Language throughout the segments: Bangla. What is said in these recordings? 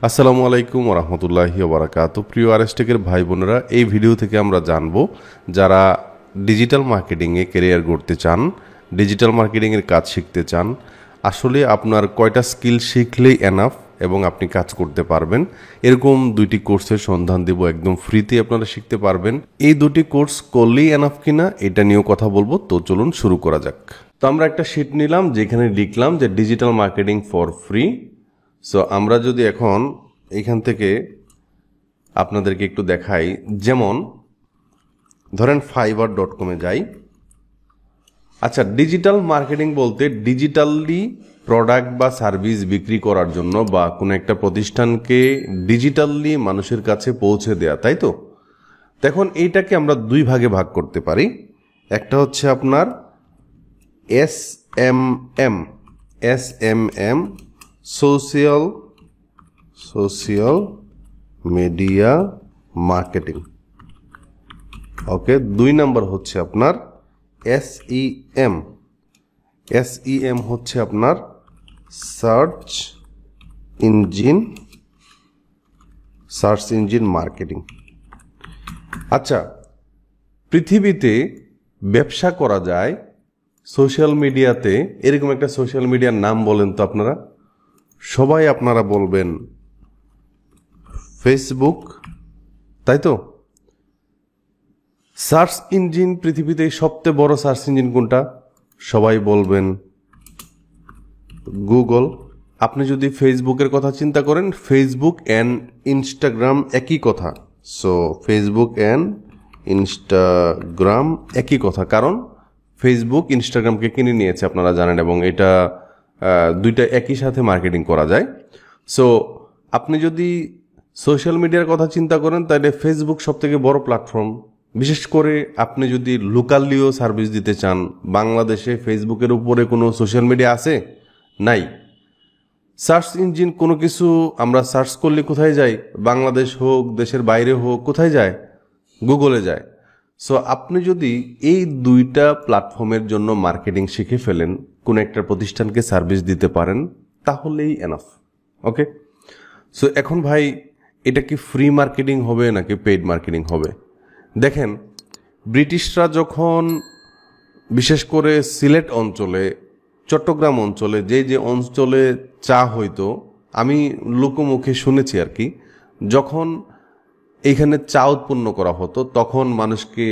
আসসালামু আলাইকুম ওরহমতুল্লাহি ওবারাকাতু। প্রিয় আরএসটেকের ভাই বোনেরা, এই ভিডিও থেকে আমরা জানব যারা ডিজিটাল মার্কেটিংয়ে ক্যারিয়ার গড়তে চান, ডিজিটাল মার্কেটিংয়ের কাজ শিখতে চান, আসলে আপনার কয়টা স্কিল শিখলেই এনাফ এবং আপনি কাজ করতে পারবেন, এরকম দুইটি কোর্সের সন্ধান দেব। একদম ফ্রিতে আপনারা শিখতে পারবেন। এই দুটি কোর্স করলেই এনাফ কিনা এটা নিয়েও কথা বলবো। তো চলুন শুরু করা যাক। তো আমরা একটা শিট নিলাম, যেখানে লিখলাম যে digital marketing for free. So আমরা যদি এখন এইখান থেকে আপনাদেরকে একটু দেখাই, যেমন ধরেন fiverr.com-এ যাই। আচ্ছা, ডিজিটাল মার্কেটিং বলতে ডিজিটালি প্রোডাক্ট বা সার্ভিস বিক্রি করার জন্য বা কোনো একটা প্রতিষ্ঠানকে ডিজিটালি মানুষের কাছে পৌঁছে দেয়া, তাই তো? এখন এইটাকে আমরা দুই ভাগে ভাগ করতে পারি। একটা হচ্ছে আপনার SMM সোশিয়াল মিডিয়া মার্কেটিং। ওকে, 2 নাম্বার হচ্ছে আপনার SEM হচ্ছে আপনার সার্চ ইঞ্জিন মার্কেটিং। আচ্ছা, পৃথিবীতে ব্যবসা করা যায় সোশ্যাল মিডিয়াতে, এরকম একটা সোশ্যাল মিডিয়ার নাম বলেন তো আপনারা। সবাই আপনারা বলবেন ফেসবুক, তাই তো? সার্চ ইঞ্জিন, পৃথিবীতে সবচেয়ে বড় সার্চ ইঞ্জিন কোনটা? সবাই বলবেন গুগল। আপনি যদি ফেসবুকের কথা চিন্তা করেন, ফেসবুক অ্যান্ড ইনস্টাগ্রাম একই কথা। সো ফেসবুক অ্যান্ড ইনস্টাগ্রাম একই কথা, কারণ ফেসবুক ইনস্টাগ্রামকে কিনে নিয়েছে, আপনারা জানেন, এবং এটা দুইটা একই সাথে মার্কেটিং করা যায়। সো আপনি যদি সোশ্যাল মিডিয়ার কথা চিন্তা করেন, তাহলে ফেসবুক সবথেকে বড় প্ল্যাটফর্ম। বিশেষ করে আপনি যদি লোকালিও সার্ভিস দিতে চান, বাংলাদেশে ফেসবুকের উপরে কোনো সোশ্যাল মিডিয়া আছে? নাই। সার্চ ইঞ্জিন কোনো কিছু আমরা সার্চ করলে কোথায় যাই? বাংলাদেশ হোক, দেশের বাইরে হোক, কোথায় যায়? গুগলে যায়। সো আপনি যদি এই দুইটা প্ল্যাটফর্মের জন্য মার্কেটিং শিখে ফেলেন, কোন একটা প্রতিষ্ঠানকে সার্ভিস দিতে পারেন, তাহলেই এনাফ। ওকে, সো এখন ভাই, এটা কি ফ্রি মার্কেটিং হবে নাকি পেইড মার্কেটিং হবে? দেখেন, ব্রিটিশরা যখন বিশেষ করে সিলেট অঞ্চলে, চট্টগ্রাম অঞ্চলে, যে অঞ্চলে চা হইতো, আমি লোকমুখে শুনেছি আর কি, যখন এইখানে চা উৎপন্ন করা হতো, তখন মানুষকে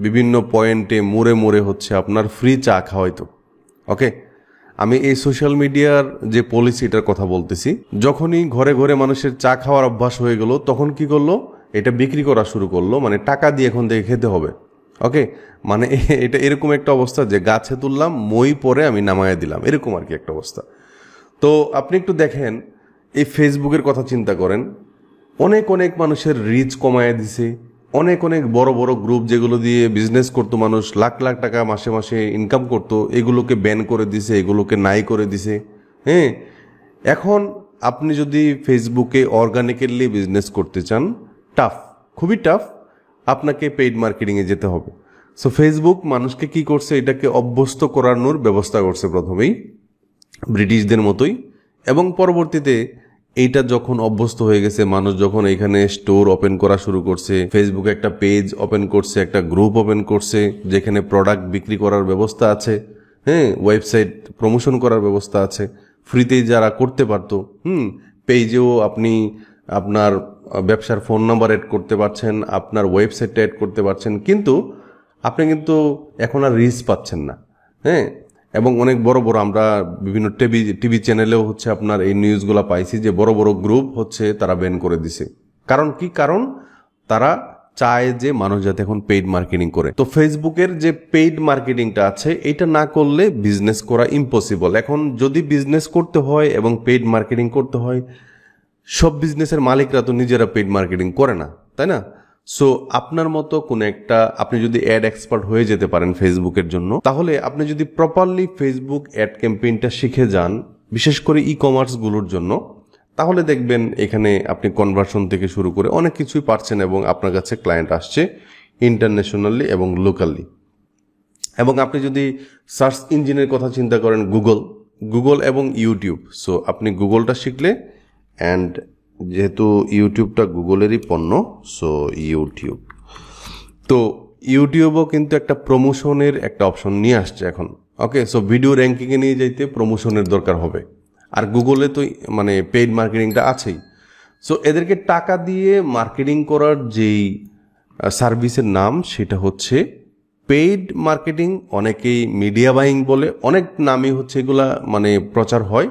বিভিন্ন পয়েন্টে মোড়ে হচ্ছে আপনার ফ্রি চা খাওয়াইতো। ওকে, আমি এই সোশ্যাল মিডিয়ার যে পলিসিটার কথা বলতেছি। যখনই ঘরে ঘরে মানুষের চা খাওয়ার অভ্যাস হয়ে গেল, তখন কি করলো? এটা বিক্রি করা শুরু করলো, মানে টাকা দিয়ে এখন থেকে খেতে হবে। ওকে, মানে এটা এরকম একটা অবস্থা যে গাছে তুললাম, মই পরে আমি নামায় দিলাম, এরকম আর কি একটা অবস্থা। তো আপনি একটু দেখেন, এই ফেসবুকের কথা চিন্তা করেন, অনেক মানুষের রিচ কমায় দিছে। অনেক বড় বড় গ্রুপ যেগুলো দিয়ে বিজনেস করতো, মানুষ লাখ টাকা মাসে মাসে ইনকাম করতো, এগুলোকে ব্যান করে দিছে, এগুলোকে নাই করে দিছে। হ্যাঁ, এখন আপনি যদি ফেসবুকে অর্গানিক্যালি বিজনেস করতে চান, টাফ, খুবই টাফ। আপনাকে পেইড মার্কেটিংয়ে যেতে হবে। সো ফেসবুক মানুষকে কি করছে? এটাকে অভ্যস্ত করানোর ব্যবস্থা করছে প্রথমেই, ব্রিটিশদের মতোই, এবং পরবর্তীতে এইটা যখন অভ্যস্ত হয়ে গেছে, মানুষ যখন এখানে স্টোর ওপেন করা শুরু করছে, ফেসবুকে একটা পেজ ওপেন করছে, একটা গ্রুপ ওপেন করছে, যেখানে প্রোডাক্ট বিক্রি করার ব্যবস্থা আছে, হ্যাঁ, ওয়েবসাইট প্রমোশন করার ব্যবস্থা আছে, ফ্রিতেই যারা করতে পারতো। পেজেও আপনি আপনার ব্যবসার ফোন নাম্বার অ্যাড করতে পারছেন, আপনার ওয়েবসাইটটা অ্যাড করতে পারছেন, কিন্তু আপনি কিন্তু এখন আর রিচ পাচ্ছেন না। হ্যাঁ, এবং অনেক বড় আমরা বিভিন্ন টিভি চ্যানেলেও হচ্ছে আপনার এই নিউজগুলো পাইছি যে বড় গ্রুপ হচ্ছে তারা ব্যান করে দিছে। কারণ কি? কারণ তারা চায় যে মানুষ যাতে এখন পেইড মার্কেটিং করে। তো ফেসবুকের যে পেইড মার্কেটিংটা আছে, এটা না করলে বিজনেস করা ইম্পসিবল। এখন যদি বিজনেস করতে হয় এবং পেইড মার্কেটিং করতে হয়, সব বিজনেসের মালিকরা তো নিজেরা পেইড মার্কেটিং করে না, তাই না? সো আপনার মতো কোন একটা, আপনি যদি অ্যাড এক্সপার্ট হয়ে যেতে পারেন ফেসবুকের জন্য, তাহলে আপনি যদি প্রপারলি ফেসবুক অ্যাড ক্যাম্পেইনটা শিখে যান, বিশেষ করে ই কমার্স গুলোর জন্য, তাহলে দেখবেন এখানে আপনি কনভার্সন থেকে শুরু করে অনেক কিছুই পারছেন, এবং আপনার কাছে ক্লায়েন্ট আসছে ইন্টারন্যাশনালি এবং লোকালি। এবং আপনি যদি সার্চ ইঞ্জিনের কথা চিন্তা করেন, গুগল এবং ইউটিউব। সো আপনি গুগলটা শিখলে অ্যান্ড যেহেতু ইউটিউবটা গুগলেরই পণ্য, সো ইউটিউব। তো ইউটিউবও কিন্তু একটা প্রমোশনের একটা অপশন নিয়ে আসছে এখন। ওকে, সো ভিডিও র্যাঙ্কিংয়ে নিয়ে যাইতে প্রমোশনের দরকার হবে। আর গুগলে তো মানে পেইড মার্কেটিংটা আছেই। সো এদেরকে টাকা দিয়ে মার্কেটিং করার যেই সার্ভিসের নাম সেটা হচ্ছে পেইড মার্কেটিং। অনেকেই মিডিয়া বাইং বলে, অনেক নামই হচ্ছে এগুলা মানে প্রচার হয়।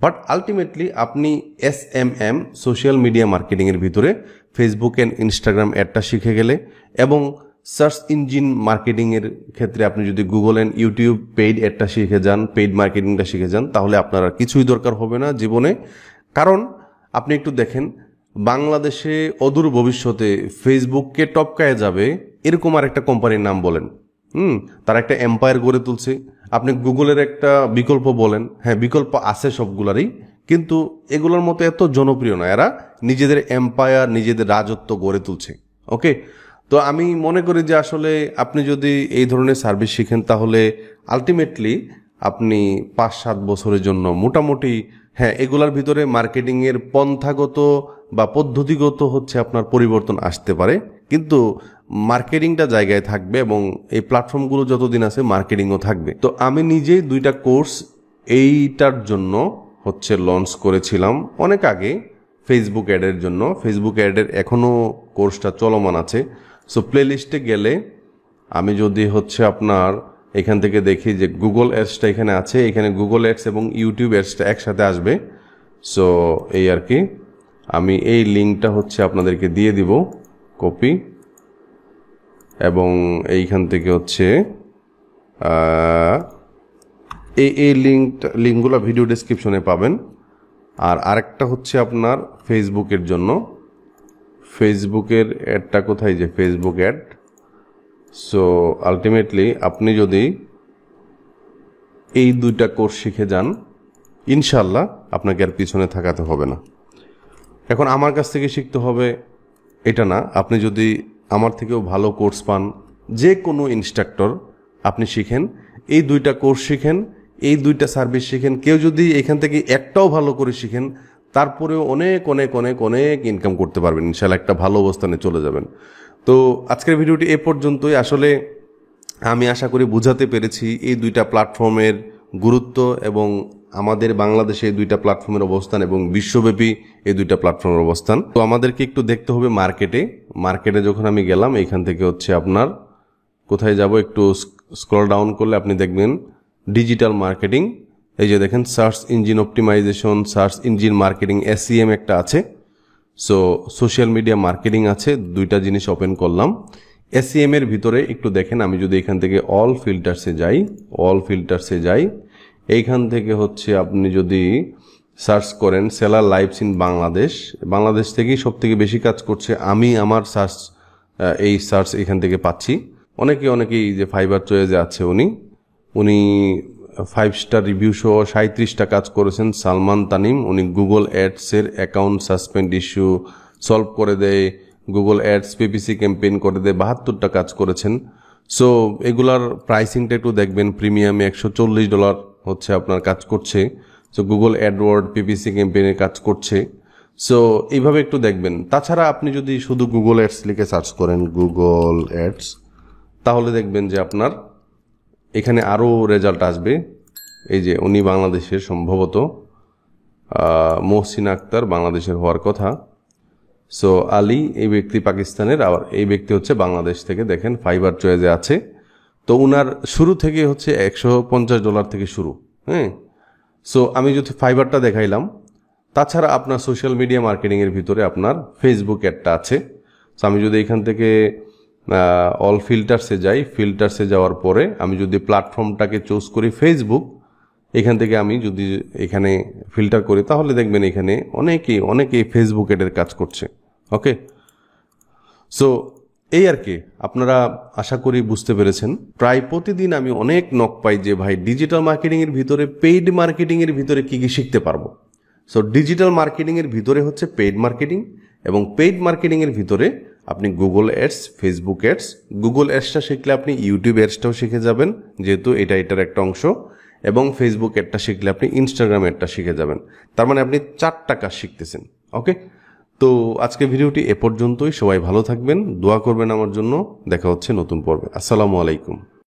বাট আলটিমেটলি আপনি SMM সোশ্যাল মিডিয়া মার্কেটিংয়ের ভিতরে ফেসবুক অ্যান্ড ইনস্টাগ্রাম অ্যাডটা শিখে গেলে এবং সার্চ ইঞ্জিন মার্কেটিংয়ের ক্ষেত্রে আপনি যদি গুগল অ্যান্ড ইউটিউব পেইড অ্যাডটা শিখে যান, পেইড মার্কেটিংটা শিখে যান, তাহলে আপনার আর কিছুই দরকার হবে না জীবনে। কারণ আপনি একটু দেখেন, বাংলাদেশে অদূর ভবিষ্যতে ফেসবুককে টপকায় যাবে এরকম আর একটা কোম্পানির নাম বলেন। তারা একটা এম্পায়ার গড়ে তুলছে। আপনি গুগলের একটা বিকল্প বলেন, হ্যাঁ বিকল্প আছে সবগুলারই, কিন্তু এগুলোর মতো এত জনপ্রিয় না। এরা নিজেদের এম্পায়ার, নিজেদের রাজত্ব গড়ে তুলছে। ওকে, তো আমি মনে করি যে আসলে আপনি যদি এই ধরনের সার্ভিস শিখেন তাহলে আলটিমেটলি আপনি 5-7 বছরের জন্য মোটামুটি, হ্যাঁ এগুলার ভিতরে মার্কেটিংয়ের পন্থাগত বা পদ্ধতিগত হচ্ছে আপনার পরিবর্তন আসতে পারে, কিন্তু মার্কেটিংটা জায়গায় থাকবে এবং এই প্ল্যাটফর্মগুলো যতদিন আছে মার্কেটিংও থাকবে। তো আমি নিজেই 2টা কোর্স এইটার জন্য হচ্ছে লঞ্চ করেছিলাম অনেক আগে, ফেসবুক অ্যাডের জন্য। ফেসবুক অ্যাডের এখনও কোর্সটা চলমান আছে। সো প্লে লিস্টে গেলে আমি যদি হচ্ছে আপনার এখান থেকে দেখি যে গুগল অ্যাডসটা এখানে আছে, এখানে গুগল অ্যাডস এবং ইউটিউব অ্যাডসটা একসাথে আসবে। সো এই আর কি, আমি এই লিঙ্কটা হচ্ছে আপনাদেরকে দিয়ে দিব, কপি, এবং এইখান থেকে হচ্ছে এই লিঙ্কগুলো ভিডিও ডেসক্রিপশনে পাবেন। আর আরেকটা হচ্ছে আপনার ফেসবুকের জন্য, ফেসবুকের অ্যাডটা কোথায়, যে ফেসবুক অ্যাড। সো আলটিমেটলি আপনি যদি এই 2টা কোর্স শিখে যান, ইনশাল্লাহ আপনাকে আর পিছনে থাকাতে হবে না। এখন আমার কাছ থেকে শিখতে হবে এটা না, আপনি যদি আমার থেকেও ভালো কোর্স পান, যে কোনো ইনস্ট্রাক্টর আপনি শিখেন, এই 2টা কোর্স শিখেন, এই 2টা সার্ভিস শিখেন, কেউ যদি এখান থেকে একটাও ভালো করে শিখেন, তারপরেও অনেক অনেক অনেক অনেক ইনকাম করতে পারবেন ইনশাল্লাহ, একটা ভালো অবস্থানে চলে যাবেন। তো আজকের ভিডিওটি এ পর্যন্তই। আসলে আমি আশা করি বুঝাতে পেরেছি এই 2টা প্ল্যাটফর্মের গুরুত্ব এবং আমাদের বাংলাদেশে এই 2টা প্ল্যাটফর্মের অবস্থান এবং বিশ্বব্যাপী এই 2টা প্ল্যাটফর্মের অবস্থান। তো আমাদেরকে একটু দেখতে হবে মার্কেটে যখন আমি গেলাম, এখান থেকে হচ্ছে আপনার কোথায় যাব, একটু স্ক্রল ডাউন করলে আপনি দেখবেন ডিজিটাল মার্কেটিং। এই যে দেখেন search engine optimisation, search engine marketing, SEM একটা আছে। সো সোশ্যাল মিডিয়া মার্কেটিং আছে, 2টা জিনিস ওপেন করলাম। SEM এর ভিতরে একটু দেখেন, আমি যদি এখান থেকে অল ফিল্টার্সে যাই, এইখান থেকে হচ্ছে আপনি যদি সার্চ করেন সেলার লাইভস ইন বাংলাদেশ থেকেই সব থেকে বেশি কাজ করছে। আমি আমার এই সার্চ এখান থেকে পাচ্ছি। অনেকেই যে ফাইবার চয়েসে আছে, উনি 5 স্টার রিভিউ সহ 37টা কাজ করেছেন। সালমান তানিম, উনি গুগল অ্যাডসের অ্যাকাউন্ট সাসপেন্ড ইস্যু সলভ করে দেয়, গুগল অ্যাডস PPC ক্যাম্পেইন করে দেয়, 72টা কাজ করেছেন। সো এগুলার প্রাইসিংটা একটু দেখবেন, প্রিমিয়ামে $140 হচ্ছে আপনার কাজ করছে। সো গুগল অ্যাডওয়ার্ড PPC ক্যাম্পেইনে কাজ করছে। সো এইভাবে একটু দেখবেন। তাছাড়া আপনি যদি শুধু গুগল অ্যাডস লিখে সার্চ করেন, গুগল অ্যাডস, তাহলে দেখবেন যে আপনার এখানে আরও রেজাল্ট আসবে। এই যে উনি বাংলাদেশের, সম্ভবত মহসিন আক্তার বাংলাদেশের হওয়ার কথা। সো আলী এই ব্যক্তি পাকিস্তানের, আর এই ব্যক্তি হচ্ছে বাংলাদেশ থেকে। দেখেন ফাইবার চয়েসে আছে। তো উনার শুরু থেকে হচ্ছে $150 থেকে শুরু। হ্যাঁ, সো আমি যদি ফাইবারটা দেখাইলাম। তাছাড়া আপনার সোশ্যাল মিডিয়া মার্কেটিংয়ের ভিতরে আপনার ফেসবুক অ্যাডটা আছে। সো আমি যদি এখান থেকে অল ফিল্টার্সে যাওয়ার পরে আমি যদি প্ল্যাটফর্মটাকে চুজ করি ফেসবুক, এখান থেকে আমি যদি এখানে ফিল্টার করি, তাহলে দেখবেন এখানে অনেকেই ফেসবুক অ্যাডের কাজ করছে। ওকে, সো এই আর কি, আপনারা আশা করি বুঝতে পেরেছেন। প্রায় প্রতিদিন আমি অনেক নক পাই যে ভাই ডিজিটাল মার্কেটিংয়ের ভিতরে, পেইড মার্কেটিংয়ের ভিতরে কি শিখতে পারবো। সো ডিজিটাল মার্কেটিংয়ের ভিতরে হচ্ছে পেইড মার্কেটিং, এবং পেইড মার্কেটিংয়ের ভিতরে আপনি Google ads, Facebook ads, Google অ্যাডসটা শিখলে আপনি ইউটিউব অ্যাডসটাও শিখে যাবেন, যেহেতু এটার একটা অংশ, এবং ফেসবুক অ্যাডটা শিখলে আপনি ইনস্টাগ্রাম অ্যাডটা শিখে যাবেন। তার মানে আপনি 4টা কাজ শিখতেছেন। ওকে, তো আজকে ভিডিওটি এ পর্যন্তই। সবাই ভালো থাকবেন, দোয়া করবেন আমার জন্য। দেখা হচ্ছে নতুন পর্বে। আসসালামু আলাইকুম।